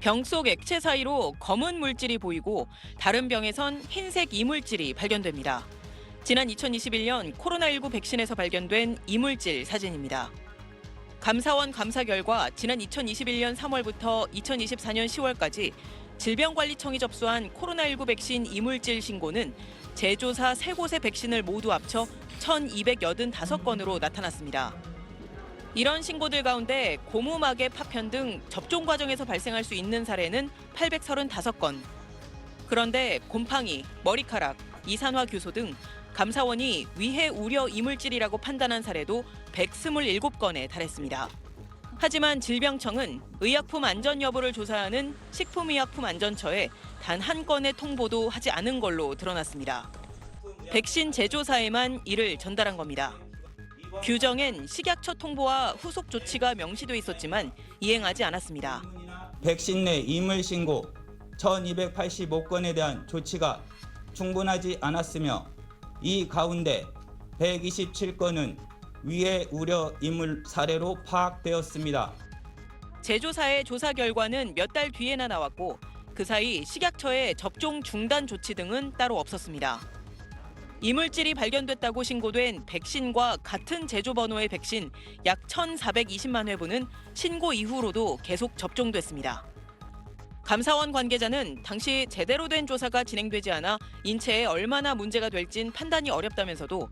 병 속 액체 사이로 검은 물질이 보이고 다른 병에선 흰색 이물질이 발견됩니다. 지난 2021년 코로나19 백신에서 발견된 이물질 사진입니다. 감사원 감사 결과 지난 2021년 3월부터 2024년 10월까지 질병관리청이 접수한 코로나19 백신 이물질 신고는 제조사 3곳의 백신을 모두 합쳐 1,285건으로 나타났습니다. 이런 신고들 가운데 고무막의 파편 등 접종 과정에서 발생할 수 있는 사례는 835건. 그런데 곰팡이, 머리카락, 이산화규소 등 감사원이 위해 우려 이물질이라고 판단한 사례도 127건에 달했습니다. 하지만 질병청은 의약품 안전 여부를 조사하는 식품의약품안전처에 단 한 건의 통보도 하지 않은 걸로 드러났습니다. 백신 제조사에만 이를 전달한 겁니다. 규정엔 식약처 통보와 후속 조치가 명시돼 있었지만 이행하지 않았습니다. 백신 내 이물 신고 1,285건에 대한 조치가 충분하지 않았으며 이 가운데 127건은 위해 우려 이물 사례로 파악되었습니다. 제조사의 조사 결과는 몇 달 뒤에나 나왔고 그 사이 식약처의 접종 중단 조치 등은 따로 없었습니다. 이물질이 발견됐다고 신고된 백신과 같은 제조 번호의 백신 약 1,420만 회분은 신고 이후로도 계속 접종됐습니다. 감사원 관계자는 당시 제대로 된 조사가 진행되지 않아 인체에 얼마나 문제가 될진 판단이 어렵다면서도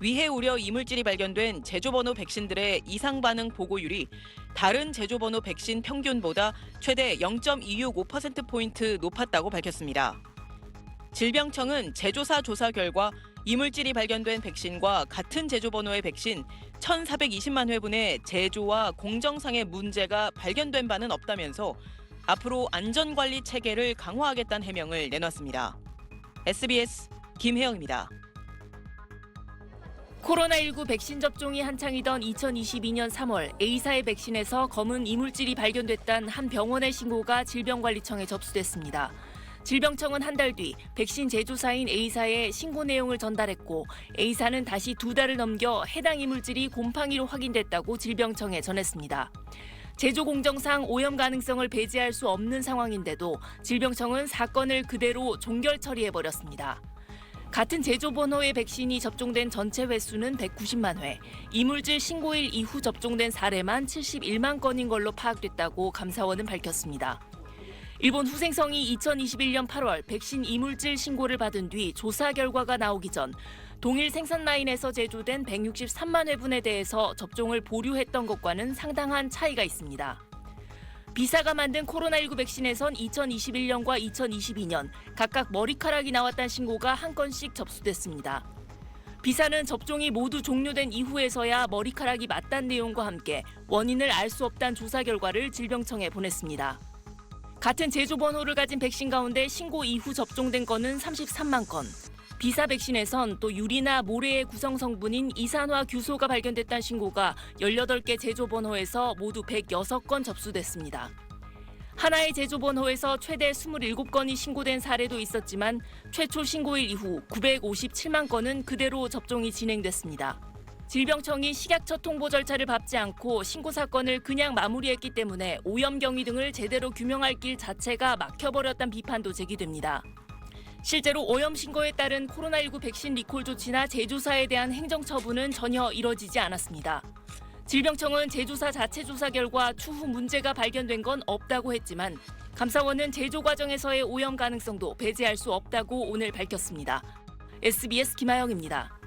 위해 우려 이물질이 발견된 제조번호 백신들의 이상 반응 보고율이 다른 제조번호 백신 평균보다 최대 0.265%포인트 높았다고 밝혔습니다. 질병청은 제조사 조사 결과 이물질이 발견된 백신과 같은 제조번호의 백신 1,420만 회분의 제조와 공정상의 문제가 발견된 바는 없다면서 앞으로 안전관리 체계를 강화하겠다는 해명을 내놨습니다. SBS 김혜영입니다. 코로나19 백신 접종이 한창이던 2022년 3월 A사의 백신에서 검은 이물질이 발견됐다는 한 병원의 신고가 질병관리청에 접수됐습니다. 질병청은 한 달 뒤 백신 제조사인 A사에 신고 내용을 전달했고 A사는 다시 2달을 넘겨 해당 이물질이 곰팡이로 확인됐다고 질병청에 전했습니다. 제조 공정상 오염 가능성을 배제할 수 없는 상황인데도 질병청은 사건을 그대로 종결 처리해버렸습니다. 같은 제조 번호의 백신이 접종된 전체 횟수는 190만 회, 이물질 신고일 이후 접종된 사례만 71만 건인 걸로 파악됐다고 감사원은 밝혔습니다. 일본 후생성이 2021년 8월 백신 이물질 신고를 받은 뒤 조사 결과가 나오기 전 동일 생산 라인에서 제조된 163만 회분에 대해서 접종을 보류했던 것과는 상당한 차이가 있습니다. 비사가 만든 코로나19 백신에선 2021년과 2022년 각각 머리카락이 나왔다는 신고가 한 건씩 접수됐습니다. 비사는 접종이 모두 종료된 이후에서야 머리카락이 맞다는 내용과 함께 원인을 알 수 없다는 조사 결과를 질병청에 보냈습니다. 같은 제조 번호를 가진 백신 가운데 신고 이후 접종된 건은 33만 건. 비사 백신에선 또 유리나 모래의 구성 성분인 이산화규소가 발견됐다는 신고가 18개 제조 번호에서 모두 106건 접수됐습니다. 하나의 제조 번호에서 최대 27건이 신고된 사례도 있었지만 최초 신고일 이후 957만 건은 그대로 접종이 진행됐습니다. 질병청이 식약처 통보 절차를 밟지 않고 신고 사건을 그냥 마무리했기 때문에 오염 경위 등을 제대로 규명할 길 자체가 막혀버렸다는 비판도 제기됩니다. 실제로 오염 신고에 따른 코로나19 백신 리콜 조치나 제조사에 대한 행정처분은 전혀 이뤄지지 않았습니다. 질병청은 제조사 자체 조사 결과 추후 문제가 발견된 건 없다고 했지만 감사원은 제조 과정에서의 오염 가능성도 배제할 수 없다고 오늘 밝혔습니다. SBS 김하영입니다.